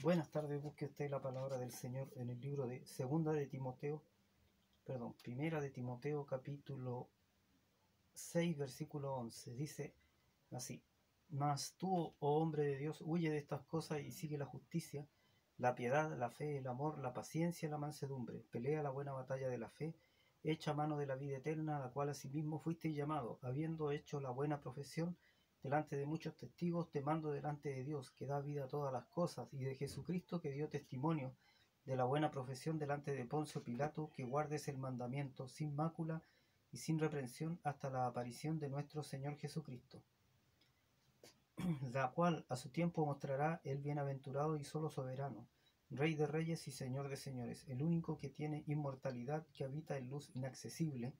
Buenas tardes, busque usted la palabra del Señor en el libro de Primera de Timoteo capítulo 6 versículo 11. Dice así: Mas tú, oh hombre de Dios, huye de estas cosas y sigue la justicia, la piedad, la fe, el amor, la paciencia y la mansedumbre. Pelea la buena batalla de la fe, echa mano de la vida eterna, a la cual asimismo fuiste llamado, habiendo hecho la buena profesión delante de muchos testigos. Te mando delante de Dios, que da vida a todas las cosas, y de Jesucristo, que dio testimonio de la buena profesión delante de Poncio Pilato, que guardes el mandamiento sin mácula y sin reprensión hasta la aparición de nuestro Señor Jesucristo, la cual a su tiempo mostrará el bienaventurado y solo soberano, Rey de reyes y Señor de señores, el único que tiene inmortalidad, que habita en luz inaccesible,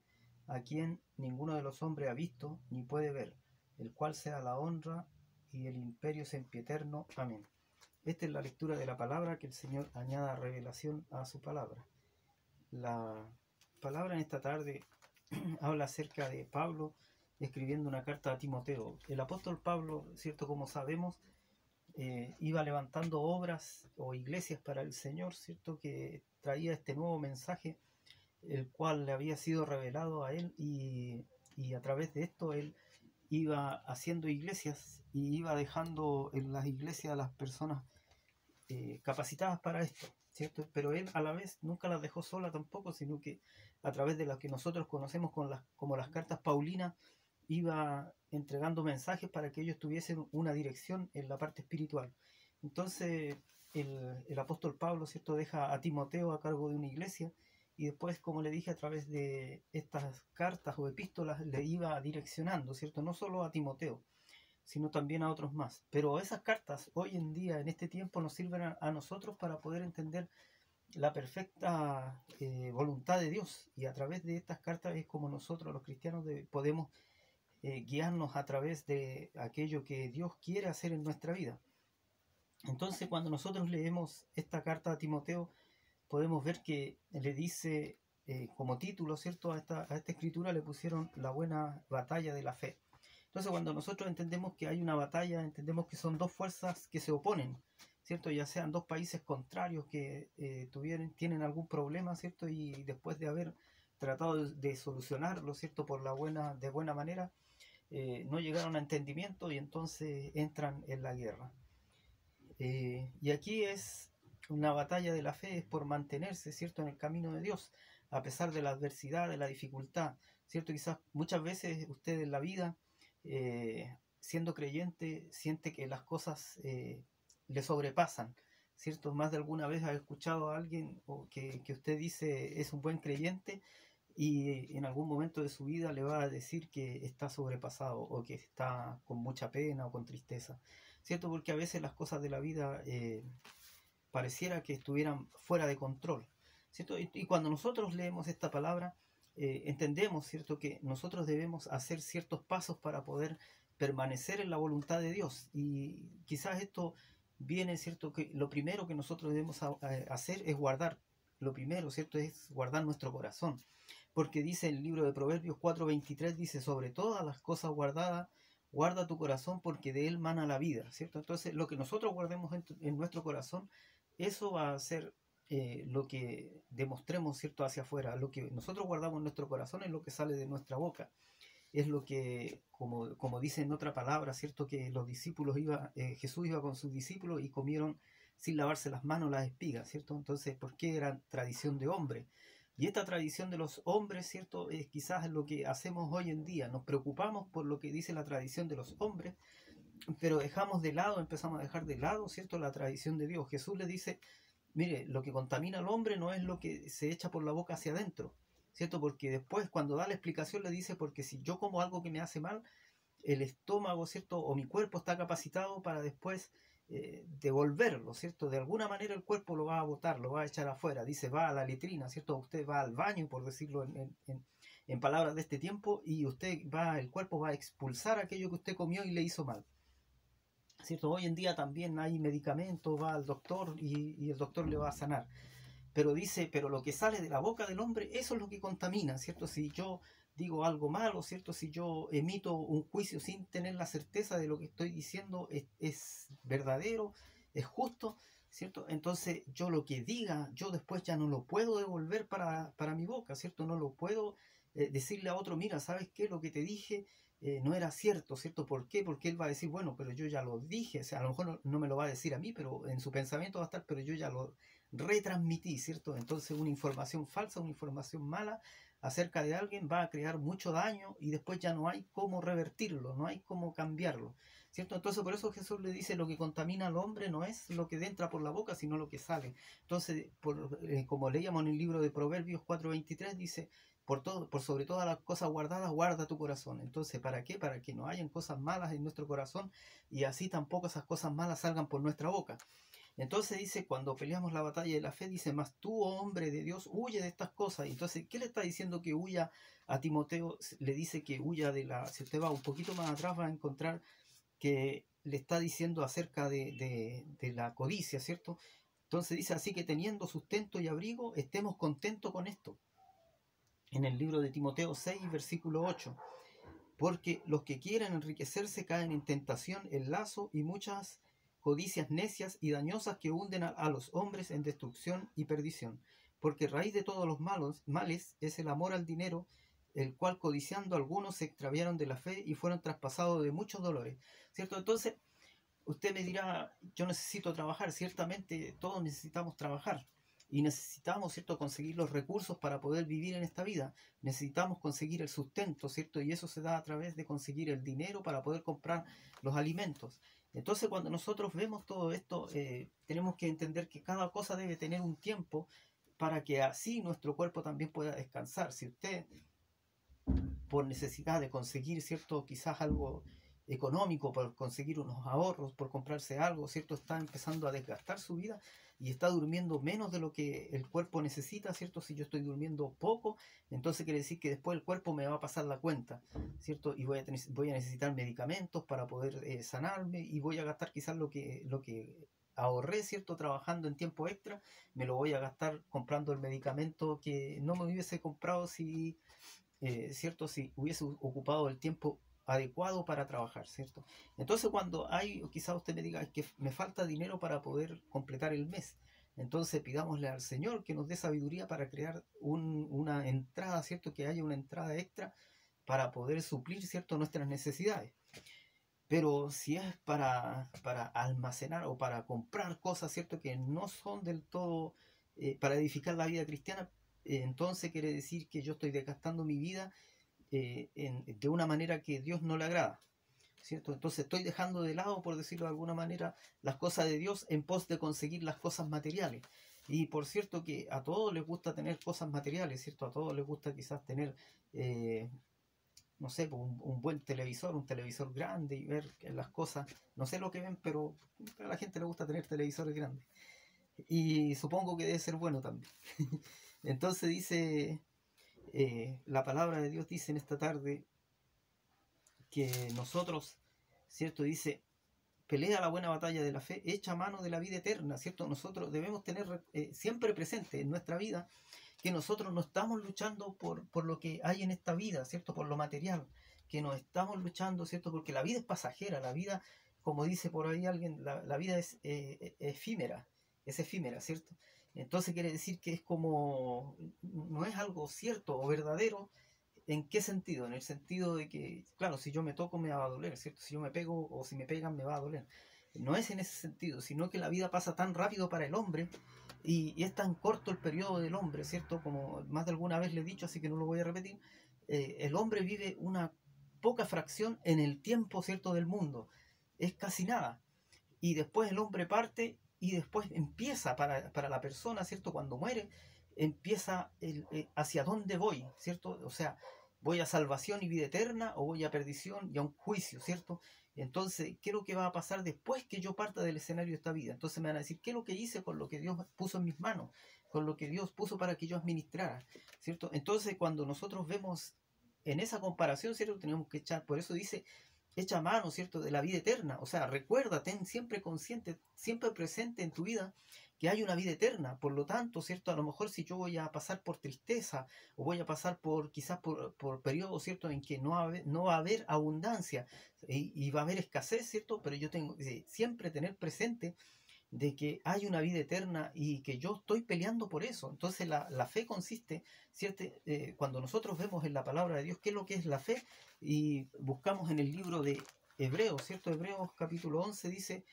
a quien ninguno de los hombres ha visto ni puede ver, el cual sea la honra y el imperio sempiterno. Amén. Esta es la lectura de la palabra, que el Señor añada revelación a su palabra. La palabra en esta tarde habla acerca de Pablo escribiendo una carta a Timoteo. El apóstol Pablo, cierto, como sabemos, iba levantando obras o iglesias para el Señor, cierto, que traía este nuevo mensaje, el cual le había sido revelado a él, y a través de esto él iba haciendo iglesias y iba dejando en las iglesias a las personas capacitadas para esto, ¿cierto? Pero él a la vez nunca las dejó sola tampoco, sino que a través de las que nosotros conocemos como las cartas paulinas, iba entregando mensajes para que ellos tuviesen una dirección en la parte espiritual. Entonces el apóstol Pablo, ¿cierto?, deja a Timoteo a cargo de una iglesia, y después, como le dije, a través de estas cartas o epístolas le iba direccionando, ¿cierto?, no solo a Timoteo, sino también a otros más. Pero esas cartas hoy en día, en este tiempo, nos sirven a nosotros para poder entender la perfecta voluntad de Dios, y a través de estas cartas es como nosotros los cristianos podemos guiarnos a través de aquello que Dios quiere hacer en nuestra vida. Entonces, cuando nosotros leemos esta carta a Timoteo, podemos ver que le dice como título, ¿cierto?, a esta escritura le pusieron la buena batalla de la fe. Entonces, cuando nosotros entendemos que hay una batalla, entendemos que son dos fuerzas que se oponen, ¿cierto? Ya sean dos países contrarios que tienen algún problema, ¿cierto? Y después de haber tratado de solucionarlo, ¿cierto?, de buena manera, no llegaron a entendimiento, y entonces entran en la guerra. Y aquí es una batalla de la fe, es por mantenerse, ¿cierto?, en el camino de Dios, a pesar de la adversidad, de la dificultad, ¿cierto? Quizás muchas veces usted en la vida, siendo creyente, siente que las cosas le sobrepasan, ¿cierto? Más de alguna vez ha escuchado a alguien que usted dice es un buen creyente, y en algún momento de su vida le va a decir que está sobrepasado, o que está con mucha pena o con tristeza, ¿cierto? Porque a veces las cosas de la vida pareciera que estuvieran fuera de control, ¿cierto? Y cuando nosotros leemos esta palabra, entendemos, ¿cierto?, que nosotros debemos hacer ciertos pasos para poder permanecer en la voluntad de Dios. Y quizás esto viene, ¿cierto?, que lo primero que nosotros debemos hacer es guardar. Lo primero, ¿cierto?, es guardar nuestro corazón. Porque dice el libro de Proverbios 4:23, dice: sobre todas las cosas guardadas, guarda tu corazón, porque de él mana la vida, ¿cierto? Entonces, lo que nosotros guardemos en nuestro corazón, eso va a ser lo que demostremos, ¿cierto?, hacia afuera. Lo que nosotros guardamos en nuestro corazón es lo que sale de nuestra boca. Es lo que, como dice en otra palabra, ¿cierto?, que los discípulos Jesús iba con sus discípulos y comieron sin lavarse las manos las espigas, ¿cierto? Entonces, ¿por qué era tradición de hombre? Y esta tradición de los hombres, ¿cierto?, es quizás lo que hacemos hoy en día. Nos preocupamos por lo que dice la tradición de los hombres, pero empezamos a dejar de lado, ¿cierto?, la tradición de Dios. Jesús le dice: mire, lo que contamina al hombre no es lo que se echa por la boca hacia adentro, ¿cierto? Porque después, cuando da la explicación, le dice: porque si yo como algo que me hace mal, el estómago, ¿cierto?, o mi cuerpo está capacitado para después devolverlo, ¿cierto? De alguna manera el cuerpo lo va a botar, lo va a echar afuera. Dice: va a la letrina, ¿cierto? Usted va al baño, por decirlo en palabras de este tiempo, y el cuerpo va a expulsar aquello que usted comió y le hizo mal, ¿cierto? Hoy en día también hay medicamentos, va al doctor y el doctor le va a sanar. Pero dice: pero lo que sale de la boca del hombre, eso es lo que contamina, ¿cierto? Si yo digo algo malo, ¿cierto?, si yo emito un juicio sin tener la certeza de lo que estoy diciendo es verdadero, es justo, ¿cierto? Entonces yo lo que diga, yo después ya no lo puedo devolver para mi boca, ¿cierto? No lo puedo decirle a otro, mira, ¿sabes qué? Lo que te dije no era cierto, ¿cierto? ¿Por qué? Porque él va a decir, bueno, pero yo ya lo dije, o sea, a lo mejor no me lo va a decir a mí, pero en su pensamiento va a estar, pero yo ya lo retransmití, ¿cierto? Entonces una información falsa, una información mala acerca de alguien va a crear mucho daño y después ya no hay cómo revertirlo, no hay cómo cambiarlo, ¿cierto? Entonces por eso Jesús le dice, lo que contamina al hombre no es lo que entra por la boca, sino lo que sale. Entonces, como leíamos en el libro de Proverbios 4:23, dice, por sobre todas las cosas guardadas, guarda tu corazón. Entonces, ¿para qué? Para que no hayan cosas malas en nuestro corazón y así tampoco esas cosas malas salgan por nuestra boca. Entonces dice, cuando peleamos la batalla de la fe, dice, más tú, oh hombre de Dios, huye de estas cosas. Entonces, ¿qué le está diciendo que huya a Timoteo? Le dice que huya de la... Si usted va un poquito más atrás, va a encontrar que le está diciendo acerca de la codicia, ¿cierto? Entonces dice, así que teniendo sustento y abrigo, estemos contentos con esto. En el libro de Timoteo 6, versículo 8. Porque los que quieren enriquecerse caen en tentación, en lazo y muchas codicias necias y dañosas que hunden a los hombres en destrucción y perdición. Porque raíz de todos los males es el amor al dinero, el cual codiciando algunos se extraviaron de la fe y fueron traspasados de muchos dolores. ¿Cierto? Entonces, usted me dirá, yo necesito trabajar. Ciertamente todos necesitamos trabajar. Y necesitamos, ¿cierto?, conseguir los recursos para poder vivir en esta vida. Necesitamos conseguir el sustento, ¿cierto? Y eso se da a través de conseguir el dinero para poder comprar los alimentos. Entonces, cuando nosotros vemos todo esto, tenemos que entender que cada cosa debe tener un tiempo para que así nuestro cuerpo también pueda descansar. Si usted, por necesidad de conseguir, ¿cierto?, quizás algo económico, por conseguir unos ahorros, por comprarse algo, ¿cierto?, está empezando a desgastar su vida y está durmiendo menos de lo que el cuerpo necesita, ¿cierto? Si yo estoy durmiendo poco, entonces quiere decir que después el cuerpo me va a pasar la cuenta, ¿cierto? Y voy a necesitar medicamentos para poder sanarme y voy a gastar quizás lo que ahorré, ¿cierto? Trabajando en tiempo extra, me lo voy a gastar comprando el medicamento que no me hubiese comprado si ¿cierto? Si hubiese ocupado el tiempo adecuado para trabajar, ¿cierto? Entonces cuando hay, o quizás usted me diga, es que me falta dinero para poder completar el mes, entonces pidámosle al Señor que nos dé sabiduría para crear una entrada, ¿cierto? Que haya una entrada extra para poder suplir, ¿cierto?, nuestras necesidades. Pero si es para almacenar o para comprar cosas, ¿cierto?, que no son del todo para edificar la vida cristiana, entonces quiere decir que yo estoy desgastando mi vida de una manera que Dios no le agrada, ¿cierto? Entonces estoy dejando de lado, por decirlo de alguna manera, las cosas de Dios en pos de conseguir las cosas materiales. Y por cierto que a todos les gusta tener cosas materiales, ¿cierto? A todos les gusta quizás tener, no sé, un buen televisor, un televisor grande y ver las cosas. No sé lo que ven, pero a la gente le gusta tener televisores grandes. Y supongo que debe ser bueno también. Entonces dice, la palabra de Dios dice en esta tarde que nosotros, ¿cierto? Dice, pelea la buena batalla de la fe, echa mano de la vida eterna, ¿cierto? Nosotros debemos tener siempre presente en nuestra vida que nosotros no estamos luchando por lo que hay en esta vida, ¿cierto? Por lo material, que no estamos luchando, ¿cierto? Porque la vida es pasajera, la vida, como dice por ahí alguien, la vida es efímera, ¿cierto? Entonces quiere decir que es como, no es algo cierto o verdadero. ¿En qué sentido? En el sentido de que, claro, si yo me toco me va a doler, ¿cierto? Si yo me pego o si me pegan me va a doler. No es en ese sentido, sino que la vida pasa tan rápido para el hombre y es tan corto el periodo del hombre, ¿cierto? Como más de alguna vez le he dicho, así que no lo voy a repetir. El hombre vive una poca fracción en el tiempo, ¿cierto?, del mundo. Es casi nada. Y después el hombre parte y después empieza para la persona, ¿cierto? Cuando muere, empieza hacia dónde voy, ¿cierto? O sea, voy a salvación y vida eterna o voy a perdición y a un juicio, ¿cierto? Entonces, ¿qué es lo que va a pasar después que yo parta del escenario de esta vida? Entonces me van a decir, ¿qué es lo que hice con lo que Dios puso en mis manos? Con lo que Dios puso para que yo administrara, ¿cierto? Entonces, cuando nosotros vemos en esa comparación, ¿cierto? Tenemos que echar, por eso dice, echa mano, ¿cierto?, de la vida eterna. O sea, recuerda, ten siempre consciente, siempre presente en tu vida que hay una vida eterna. Por lo tanto, ¿cierto?, a lo mejor si yo voy a pasar por tristeza o voy a pasar quizás por periodos, ¿cierto?, en que no va a haber abundancia y va a haber escasez, ¿cierto? Pero yo tengo que siempre tener presente de que hay una vida eterna y que yo estoy peleando por eso. Entonces la fe consiste, ¿cierto? Cuando nosotros vemos en la palabra de Dios qué es lo que es la fe y buscamos en el libro de Hebreos, ¿cierto? Hebreos capítulo 11 dice,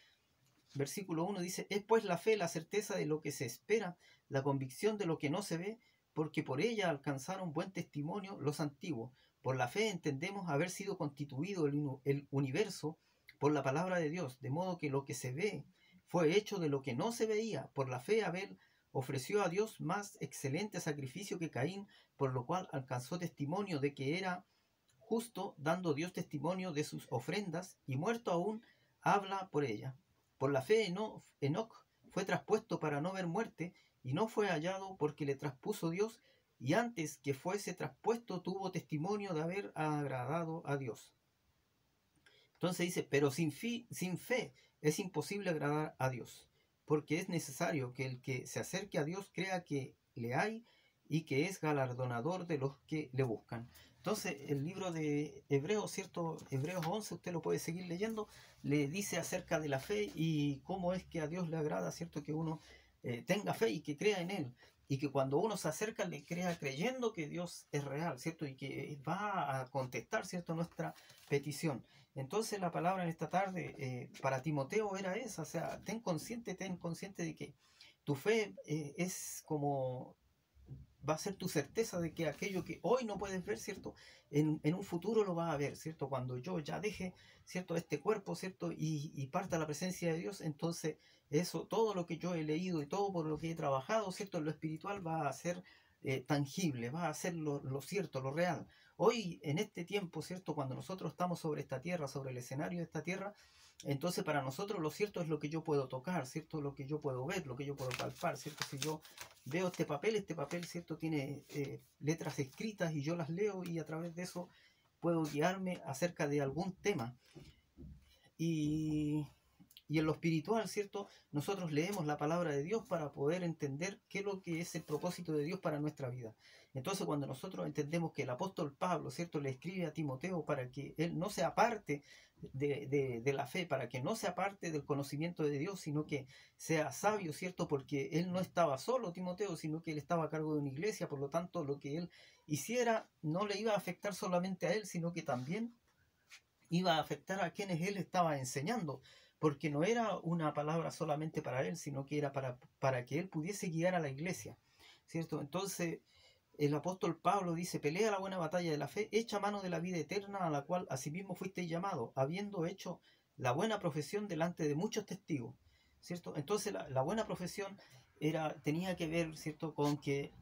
versículo 1 dice, es pues la fe la certeza de lo que se espera, la convicción de lo que no se ve, porque por ella alcanzaron buen testimonio los antiguos. Por la fe entendemos haber sido constituido el universo por la palabra de Dios, de modo que lo que se ve fue hecho de lo que no se veía. Por la fe Abel ofreció a Dios más excelente sacrificio que Caín, por lo cual alcanzó testimonio de que era justo, dando Dios testimonio de sus ofrendas, y muerto aún habla por ella. Por la fe Enoc fue traspuesto para no ver muerte, y no fue hallado porque le traspuso Dios, y antes que fuese traspuesto tuvo testimonio de haber agradado a Dios. Entonces dice, pero sin fe es imposible agradar a Dios, porque es necesario que el que se acerque a Dios crea que le hay y que es galardonador de los que le buscan. Entonces el libro de Hebreos, ¿cierto? Hebreos 11, usted lo puede seguir leyendo, le dice acerca de la fe y cómo es que a Dios le agrada, ¿cierto? Que uno tenga fe y que crea en Él. Y que cuando uno se acerca le crea creyendo que Dios es real, ¿cierto? Y que va a contestar, ¿cierto? Nuestra petición. Entonces la palabra en esta tarde para Timoteo era esa, o sea, ten consciente de que tu fe es como va a ser tu certeza de que aquello que hoy no puedes ver, ¿cierto? En un futuro lo vas a ver, ¿cierto? Cuando yo ya deje, ¿cierto? Este cuerpo, ¿cierto? Y parta la presencia de Dios, entonces eso, todo lo que yo he leído y todo por lo que he trabajado, ¿cierto? En lo espiritual va a ser tangible, va a ser lo cierto, lo real. Hoy, en este tiempo, ¿cierto? Cuando nosotros estamos sobre esta tierra, sobre el escenario de esta tierra, entonces para nosotros lo cierto es lo que yo puedo tocar, ¿cierto? Lo que yo puedo ver, lo que yo puedo palpar, ¿cierto? Si yo veo este papel, ¿cierto? Tiene letras escritas y yo las leo y a través de eso puedo guiarme acerca de algún tema. Y en lo espiritual, ¿cierto? Nosotros leemos la palabra de Dios para poder entender qué es lo que es el propósito de Dios para nuestra vida. Entonces, cuando nosotros entendemos que el apóstol Pablo, ¿cierto? Le escribe a Timoteo para que él no se aparte de la fe, para que no se aparte del conocimiento de Dios, sino que sea sabio, ¿cierto? Porque él no estaba solo, Timoteo, sino que él estaba a cargo de una iglesia, por lo tanto, lo que él hiciera no le iba a afectar solamente a él, sino que también iba a afectar a quienes él estaba enseñando, porque no era una palabra solamente para él, sino que era para que él pudiese guiar a la iglesia, ¿cierto? Entonces, el apóstol Pablo dice, pelea la buena batalla de la fe, echa mano de la vida eterna a la cual asimismo fuiste llamado, habiendo hecho la buena profesión delante de muchos testigos, ¿cierto? Entonces, la buena profesión tenía que ver, ¿cierto?, con que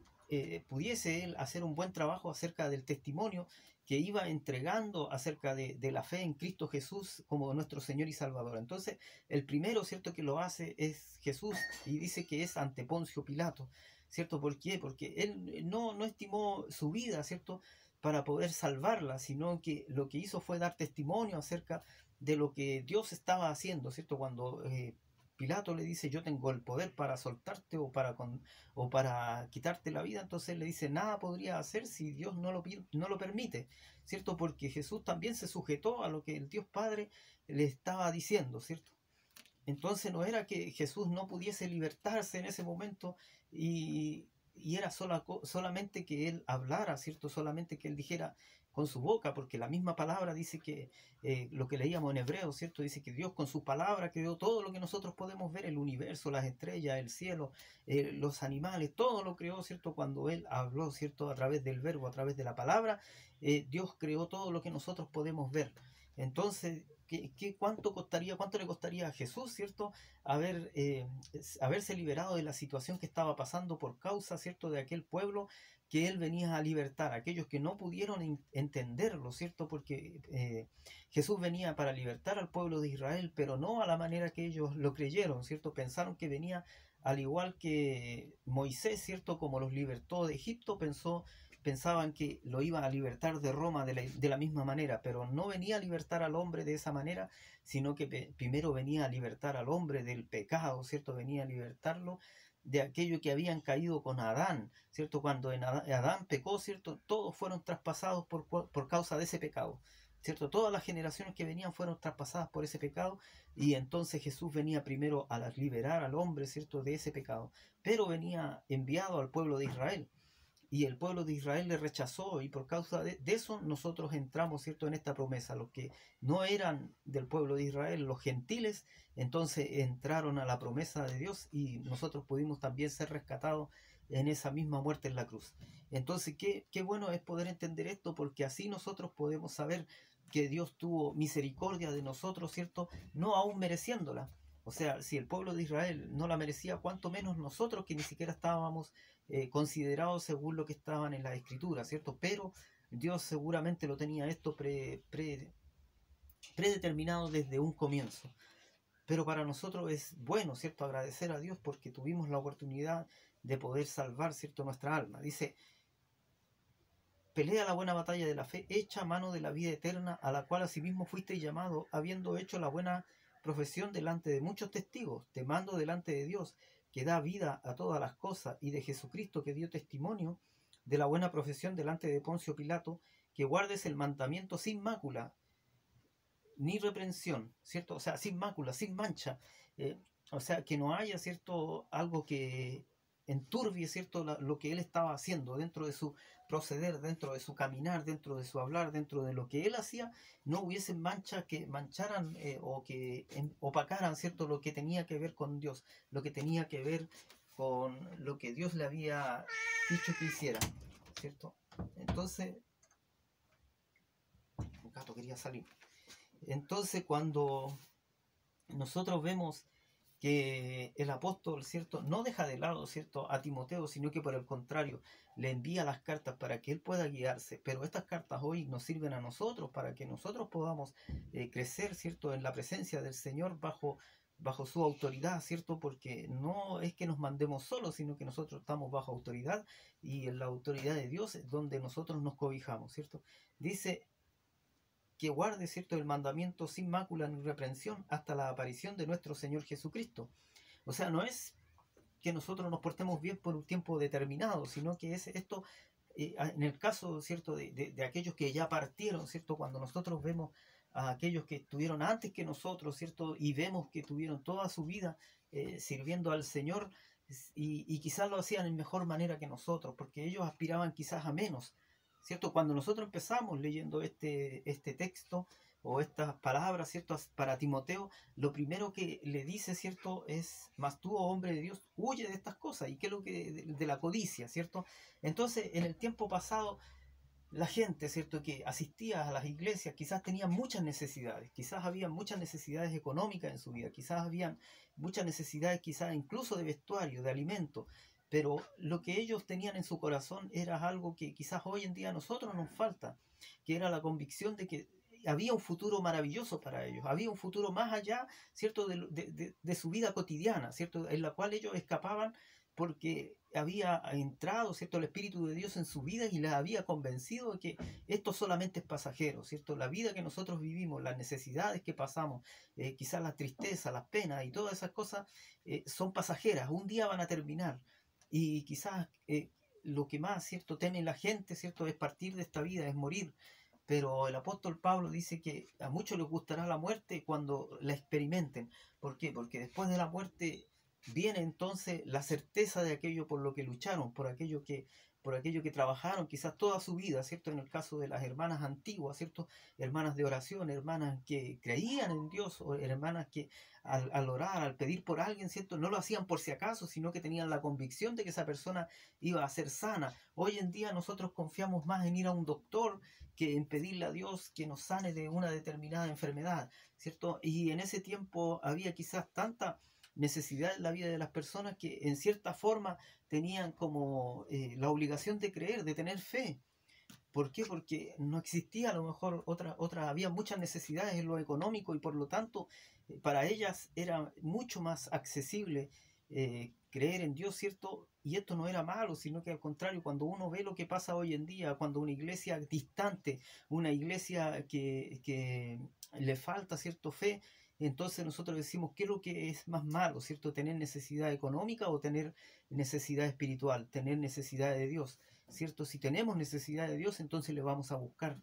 pudiese él hacer un buen trabajo acerca del testimonio que iba entregando acerca de la fe en Cristo Jesús como nuestro Señor y Salvador. Entonces, el primero, ¿cierto?, que lo hace es Jesús y dice que es ante Poncio Pilato, ¿cierto? ¿Por qué? Porque él no estimó su vida, ¿cierto?, para poder salvarla, sino que lo que hizo fue dar testimonio acerca de lo que Dios estaba haciendo, ¿cierto? Cuando Pilato le dice, yo tengo el poder para soltarte o para quitarte la vida, entonces él le dice, nada podría hacer si Dios no lo permite, ¿cierto? Porque Jesús también se sujetó a lo que el Dios Padre le estaba diciendo, ¿cierto? Entonces no era que Jesús no pudiese libertarse en ese momento y era solamente que Él hablara, ¿cierto? Solamente que Él dijera con su boca, porque la misma palabra dice que, lo que leíamos en Hebreo, ¿cierto? Dice que Dios con su palabra creó todo lo que nosotros podemos ver, el universo, las estrellas, el cielo, los animales, todo lo creó, ¿cierto? Cuando Él habló, ¿cierto? A través del verbo, a través de la palabra, Dios creó todo lo que nosotros podemos ver. Entonces, cuánto le costaría a Jesús, ¿cierto?, haberse liberado de la situación que estaba pasando por causa, ¿cierto?, de aquel pueblo que él venía a libertar, aquellos que no pudieron entenderlo, ¿cierto?, porque Jesús venía para libertar al pueblo de Israel, pero no a la manera que ellos lo creyeron, ¿cierto? Pensaron que venía al igual que Moisés, ¿cierto?, como los libertó de Egipto, pensaban que lo iba a libertar de Roma de la misma manera, pero no venía a libertar al hombre de esa manera, sino que primero venía a libertar al hombre del pecado, ¿cierto? Venía a libertarlo de aquello que habían caído con Adán, ¿cierto? Cuando Adán pecó, ¿cierto? Todos fueron traspasados por causa de ese pecado. ¿cierto? Todas las generaciones que venían fueron traspasadas por ese pecado, y entonces Jesús venía primero a liberar al hombre, ¿cierto?, de ese pecado, pero venía enviado al pueblo de Israel. Y el pueblo de Israel le rechazó, y por causa de eso nosotros entramos, ¿cierto?, en esta promesa. Los que no eran del pueblo de Israel, los gentiles, entonces entraron a la promesa de Dios, y nosotros pudimos también ser rescatados en esa misma muerte en la cruz. Entonces, qué bueno es poder entender esto, porque así nosotros podemos saber que Dios tuvo misericordia de nosotros, ¿cierto?, no aún mereciéndola. O sea, si el pueblo de Israel no la merecía, cuánto menos nosotros, que ni siquiera estábamos considerados según lo que estaban en la escritura, ¿cierto? Pero Dios seguramente lo tenía esto predeterminado desde un comienzo. Pero para nosotros es bueno, ¿cierto?, agradecer a Dios porque tuvimos la oportunidad de poder salvar, ¿cierto?, nuestra alma. Dice: pelea la buena batalla de la fe, echa mano de la vida eterna, a la cual asimismo fuiste llamado, habiendo hecho la buena profesión delante de muchos testigos. Te mando delante de Dios, que da vida a todas las cosas, y de Jesucristo, que dio testimonio de la buena profesión delante de Poncio Pilato, que guardes el mandamiento sin mácula ni reprensión, ¿cierto? O sea, sin mácula, sin mancha. eh, o sea, que no haya, ¿cierto?, algo que enturbie, ¿cierto?, lo que él estaba haciendo dentro de su proceder, dentro de su caminar, dentro de su hablar, dentro de lo que él hacía. No hubiese manchas que mancharan o que opacaran, ¿cierto?, lo que tenía que ver con Dios, lo que tenía que ver con lo que Dios le había dicho que hiciera, ¿cierto? Entonces, un gato quería salir. Entonces, cuando nosotros vemos que el apóstol, ¿cierto?, no deja de lado, ¿cierto?, a Timoteo, sino que por el contrario, le envía las cartas para que él pueda guiarse. Pero estas cartas hoy nos sirven a nosotros para que nosotros podamos crecer, ¿cierto?, en la presencia del Señor bajo su autoridad, ¿cierto? Porque no es que nos mandemos solos, sino que nosotros estamos bajo autoridad, y en la autoridad de Dios es donde nosotros nos cobijamos, ¿cierto? Dice que guarde, ¿cierto?, el mandamiento sin mácula ni reprensión hasta la aparición de nuestro Señor Jesucristo. O sea, no es que nosotros nos portemos bien por un tiempo determinado, sino que es esto, en el caso, ¿cierto?, de aquellos que ya partieron, ¿cierto?, cuando nosotros vemos a aquellos que estuvieron antes que nosotros, ¿cierto?, y vemos que tuvieron toda su vida sirviendo al Señor, y quizás lo hacían en mejor manera que nosotros, porque ellos aspiraban quizás a menos, ¿cierto? Cuando nosotros empezamos leyendo este texto o estas palabras, ¿cierto?, para Timoteo, lo primero que le dice, ¿cierto?, es: mas tú, oh hombre de Dios, huye de estas cosas. ¿Y qué es lo que de la codicia, ¿cierto? Entonces, en el tiempo pasado, la gente, ¿cierto?, que asistía a las iglesias, quizás tenía muchas necesidades, quizás había muchas necesidades económicas en su vida, quizás habían muchas necesidades, quizás incluso de vestuario, de alimento, pero lo que ellos tenían en su corazón era algo que quizás hoy en día a nosotros nos falta, que era la convicción de que había un futuro maravilloso para ellos, había un futuro más allá, ¿cierto?, de su vida cotidiana, ¿cierto?, en la cual ellos escapaban porque había entrado, ¿cierto?, el Espíritu de Dios en su vida y les había convencido de que esto solamente es pasajero, ¿cierto? La vida que nosotros vivimos, las necesidades que pasamos, quizás la tristeza, las penas y todas esas cosas son pasajeras, un día van a terminar, y quizás lo que más, ¿cierto?, teme la gente, ¿cierto?, es partir de esta vida, es morir. Pero el apóstol Pablo dice que a muchos les gustará la muerte cuando la experimenten. ¿Por qué? Porque después de la muerte viene entonces la certeza de aquello por lo que lucharon, por aquello que trabajaron quizás toda su vida, ¿cierto? En el caso de las hermanas antiguas, ¿cierto? Hermanas de oración, hermanas que creían en Dios, o hermanas que al orar, al pedir por alguien, ¿cierto?, no lo hacían por si acaso, sino que tenían la convicción de que esa persona iba a ser sana. Hoy en día nosotros confiamos más en ir a un doctor que en pedirle a Dios que nos sane de una determinada enfermedad, ¿cierto? Y en ese tiempo había quizás tanta necesidad en la vida de las personas que en cierta forma tenían como la obligación de creer, de tener fe. ¿Por qué? Porque no existía a lo mejor había muchas necesidades en lo económico, y por lo tanto para ellas era mucho más accesible creer en Dios, ¿cierto? Y esto no era malo, sino que al contrario, cuando uno ve lo que pasa hoy en día, cuando una iglesia distante, una iglesia que le falta, ¿cierto?, fe, entonces nosotros decimos: ¿qué es lo que es más malo, ¿cierto? ¿Tener necesidad económica o tener necesidad espiritual, tener necesidad de Dios? ¿Cierto? Si tenemos necesidad de Dios, entonces le vamos a buscar.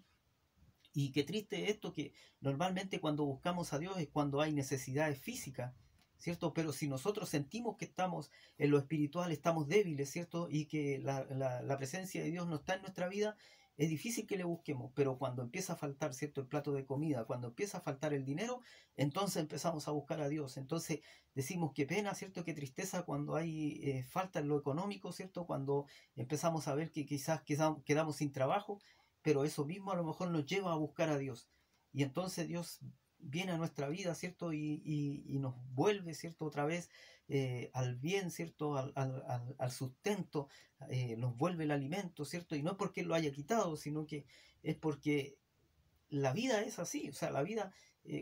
Y qué triste esto, que normalmente cuando buscamos a Dios es cuando hay necesidades físicas, ¿cierto? Pero si nosotros sentimos que estamos en lo espiritual, estamos débiles, ¿cierto? Y que la presencia de Dios no está en nuestra vida, es difícil que le busquemos. Pero cuando empieza a faltar, ¿cierto? El plato de comida, cuando empieza a faltar el dinero, entonces empezamos a buscar a Dios. Entonces decimos qué pena, ¿cierto? Qué tristeza cuando hay falta en lo económico, ¿cierto? Cuando empezamos a ver que quizás quedamos sin trabajo, pero eso mismo a lo mejor nos lleva a buscar a Dios. Y entonces Dios viene a nuestra vida, ¿cierto? Y nos vuelve, ¿cierto? Otra vez al bien, ¿cierto? Al sustento, nos vuelve el alimento, ¿cierto? Y no es porque Él lo haya quitado, sino que es porque la vida es así. O sea, la vida,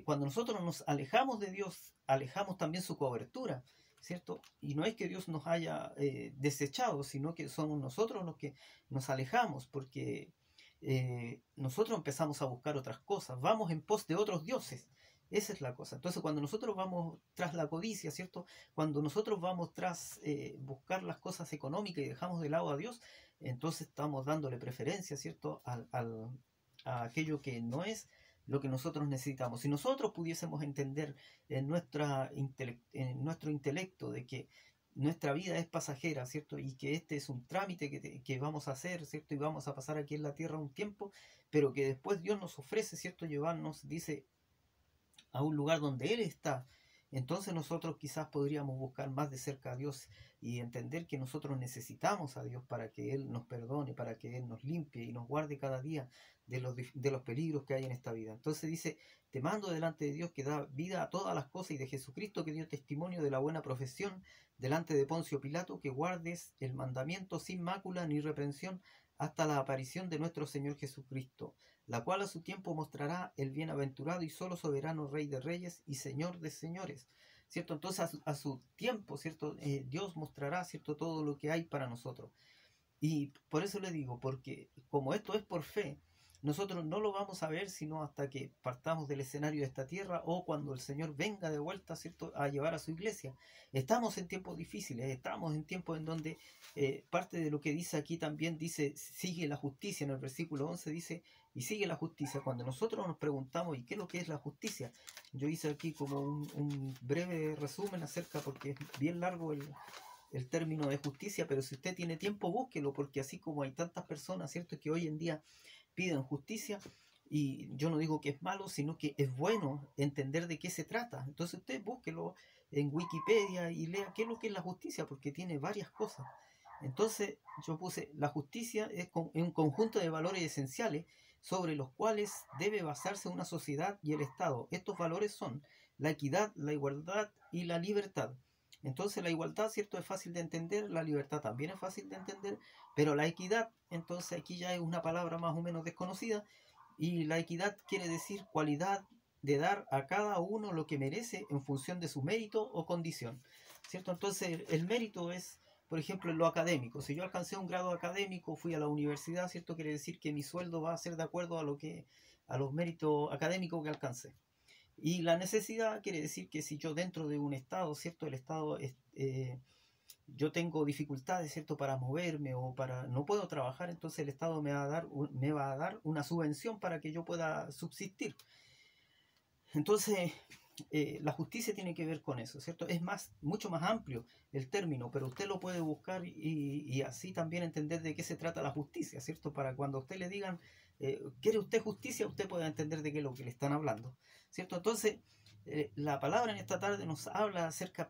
cuando nosotros nos alejamos de Dios, alejamos también su cobertura, ¿cierto? Y no es que Dios nos haya desechado, sino que somos nosotros los que nos alejamos, porque nosotros empezamos a buscar otras cosas, vamos en pos de otros dioses. Esa es la cosa. Entonces, cuando nosotros vamos tras la codicia, ¿cierto? Cuando nosotros vamos tras buscar las cosas económicas y dejamos de lado a Dios, entonces estamos dándole preferencia, ¿cierto? A aquello que no es lo que nosotros necesitamos. Si nosotros pudiésemos entender en nuestro intelecto de que nuestra vida es pasajera, ¿cierto? Y que este es un trámite que vamos a hacer, ¿cierto? Y vamos a pasar aquí en la tierra un tiempo, pero que después Dios nos ofrece, ¿cierto? Llevarnos, dice, a un lugar donde Él está. Entonces nosotros quizás podríamos buscar más de cerca a Dios y entender que nosotros necesitamos a Dios para que Él nos perdone, para que Él nos limpie y nos guarde cada día de los peligros que hay en esta vida. Entonces dice, te mando delante de Dios que da vida a todas las cosas y de Jesucristo que dio testimonio de la buena profesión delante de Poncio Pilato, que guardes el mandamiento sin mácula ni reprensión hasta la aparición de nuestro Señor Jesucristo, la cual a su tiempo mostrará el bienaventurado y solo soberano Rey de Reyes y Señor de Señores, ¿cierto? Entonces a su tiempo, ¿cierto? Dios mostrará, ¿cierto? Todo lo que hay para nosotros. Y por eso le digo, porque como esto es por fe, nosotros no lo vamos a ver sino hasta que partamos del escenario de esta tierra o cuando el Señor venga de vuelta, ¿cierto?, a llevar a su iglesia. Estamos en tiempos difíciles, estamos en tiempos en donde parte de lo que dice aquí también dice, sigue la justicia. En el versículo 11 dice, y sigue la justicia. Cuando nosotros nos preguntamos, ¿y qué es lo que es la justicia? Yo hice aquí como un breve resumen acerca, porque es bien largo el término de justicia, pero si usted tiene tiempo, búsquelo, porque así como hay tantas personas, ¿cierto?, que hoy en día piden justicia, y yo no digo que es malo, sino que es bueno entender de qué se trata. Entonces usted búsquelo en Wikipedia y lea qué es lo que es la justicia, porque tiene varias cosas. Entonces yo puse, la justicia es un conjunto de valores esenciales sobre los cuales debe basarse una sociedad y el Estado. Estos valores son la equidad, la igualdad y la libertad. Entonces la igualdad, ¿cierto?, es fácil de entender, la libertad también es fácil de entender, pero la equidad, entonces aquí ya es una palabra más o menos desconocida, y la equidad quiere decir cualidad de dar a cada uno lo que merece en función de su mérito o condición, ¿cierto? Entonces el mérito es, por ejemplo, en lo académico. Si yo alcancé un grado académico, fui a la universidad, ¿cierto? Quiere decir que mi sueldo va a ser de acuerdo a los méritos académicos que alcancé. Y la necesidad quiere decir que si yo dentro de un estado, ¿cierto? El estado es, yo tengo dificultades, ¿cierto?, para moverme o para no puedo trabajar, entonces el Estado me va a dar una subvención para que yo pueda subsistir. Entonces, la justicia tiene que ver con eso, ¿cierto? Es mucho más amplio el término, pero usted lo puede buscar y así también entender de qué se trata la justicia, ¿cierto? Para cuando a usted le digan, ¿quiere usted justicia?, usted pueda entender de qué es lo que le están hablando, ¿cierto? Entonces, la palabra en esta tarde nos habla acerca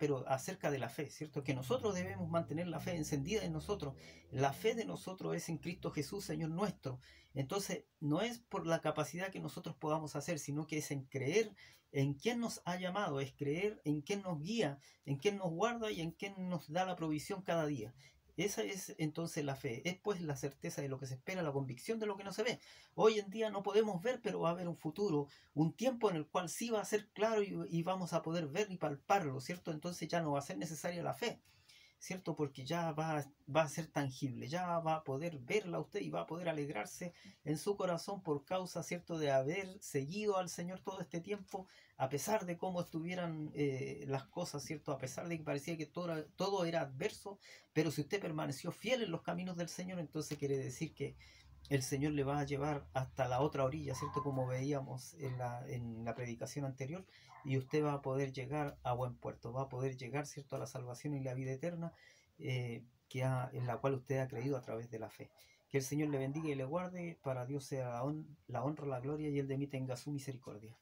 de la fe, ¿cierto? Que nosotros debemos mantener la fe encendida en nosotros. La fe de nosotros es en Cristo Jesús, Señor nuestro. Entonces, no es por la capacidad que nosotros podamos hacer, sino que es en creer en quién nos ha llamado, es creer en quién nos guía, en quién nos guarda y en quién nos da la provisión cada día. Esa es entonces la fe, es pues la certeza de lo que se espera, la convicción de lo que no se ve. Hoy en día no podemos ver, pero va a haber un futuro, un tiempo en el cual sí va a ser claro y vamos a poder ver y palparlo, ¿cierto? Entonces ya no va a ser necesaria la fe, ¿cierto? Porque ya va a ser tangible, ya va a poder verla usted y va a poder alegrarse en su corazón por causa, ¿cierto?, de haber seguido al Señor todo este tiempo, a pesar de cómo estuvieran las cosas, ¿cierto? A pesar de que parecía que todo era adverso, pero si usted permaneció fiel en los caminos del Señor, entonces quiere decir que el Señor le va a llevar hasta la otra orilla, ¿cierto? Como veíamos en la predicación anterior, y usted va a poder llegar a buen puerto, va a poder llegar, ¿cierto?, a la salvación y la vida eterna, en la cual usted ha creído a través de la fe. Que el Señor le bendiga y le guarde, para Dios sea la honra, la gloria, y Él de mí tenga su misericordia.